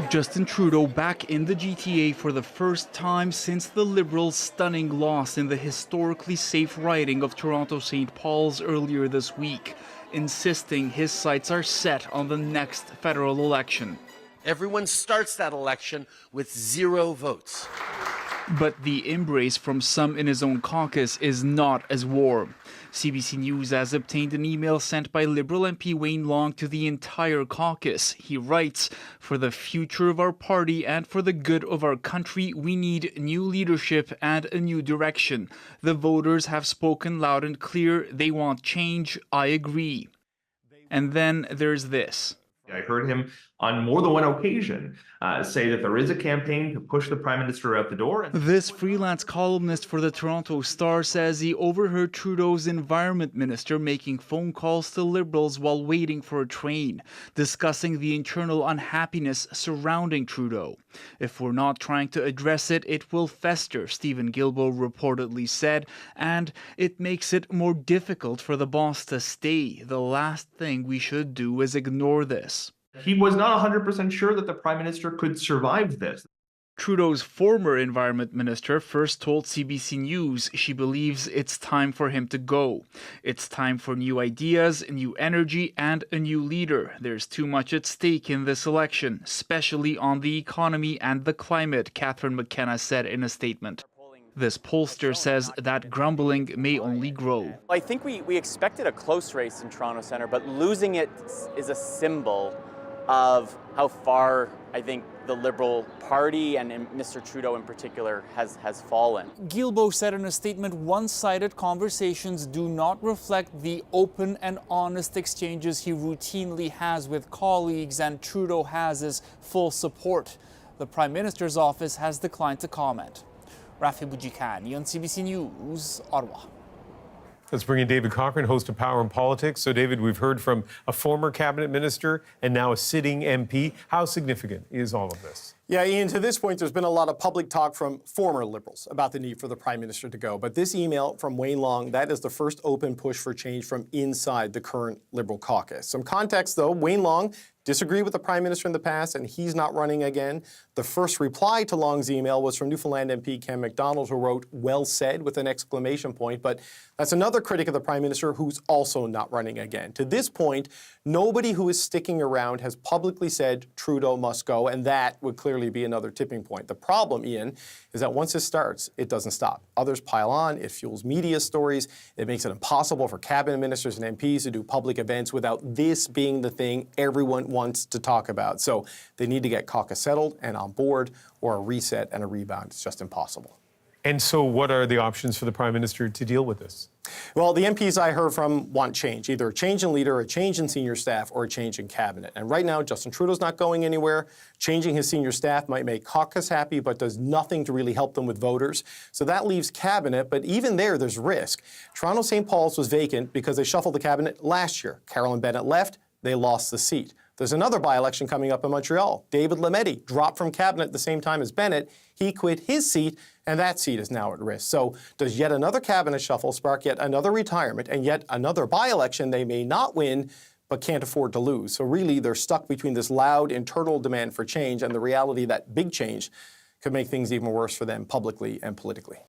Justin Trudeau back in the GTA for the first time since the Liberals' stunning loss in the historically safe riding of Toronto St. Paul's earlier this week, insisting his sights are set on the next federal election. Everyone starts that election with 0 votes. But the embrace from some in his own caucus is not as warm. CBC News has obtained an email sent by Liberal MP Wayne Long to the entire caucus. He writes, "For the future of our party and for the good of our country, we need new leadership and a new direction. The voters have spoken loud and clear. They want change. I agree." And then there's this. I heard him on more than one occasion say that there is a campaign to push the Prime Minister out the door. This freelance columnist for the Toronto Star says he overheard Trudeau's Environment Minister making phone calls to Liberals while waiting for a train, discussing the internal unhappiness surrounding Trudeau. "If we're not trying to address it, it will fester," Stephen Guilbeault reportedly said, and it makes it more difficult for the boss to stay. The last thing we should do is ignore this. He was not 100% sure that the Prime Minister could survive this. Trudeau's former Environment Minister first told CBC News she believes it's time for him to go. It's time for new ideas, new energy, and a new leader. There's too much at stake in this election, especially on the economy and the climate, Catherine McKenna said in a statement. This pollster says that grumbling may only grow. I think we expected a close race in Toronto Centre, but losing it is a symbol of how far I think the Liberal Party and Mr. Trudeau in particular has fallen. Guilbeault said in a statement, one-sided conversations do not reflect the open and honest exchanges he routinely has with colleagues, and Trudeau has his full support. The Prime Minister's office has declined to comment. Rafi Boudjikani on CBC News, Ottawa. Let's bring in David Cochrane, host of Power and Politics. So, David, we've heard from a former cabinet minister and now a sitting MP. How significant is all of this? Yeah, Ian, to this point, there's been a lot of public talk from former Liberals about the need for the Prime Minister to go. But this email from Wayne Long, that is the first open push for change from inside the current Liberal caucus. Some context, though, Wayne Long disagreed with the Prime Minister in the past, and he's not running again. The first reply to Long's email was from Newfoundland MP Ken MacDonald, who wrote, "Well said," with an exclamation point. But that's another critic of the Prime Minister who's also not running again. To this point, nobody who is sticking around has publicly said Trudeau must go, and that would clearly be another tipping point. The problem, Ian, is that once it starts, it doesn't stop. Others pile on, it fuels media stories, it makes it impossible for cabinet ministers and MPs to do public events without this being the thing everyone wants to talk about. So they need to get caucus settled and on board, or a reset and a rebound. It's just impossible. And so what are the options for the Prime Minister to deal with this? Well, the MPs I heard from want change, either a change in leader, a change in senior staff, or a change in cabinet. And right now, Justin Trudeau's not going anywhere. Changing his senior staff might make caucus happy, but does nothing to really help them with voters. So that leaves cabinet, but even there's risk. Toronto St. Paul's was vacant because they shuffled the cabinet last year. Carolyn Bennett left, they lost the seat. There's another by-election coming up in Montreal. David Lametti dropped from cabinet at the same time as Bennett. He quit his seat, and that seat is now at risk. So does yet another cabinet shuffle spark yet another retirement and yet another by-election they may not win but can't afford to lose? So really, they're stuck between this loud internal demand for change and the reality that big change could make things even worse for them publicly and politically.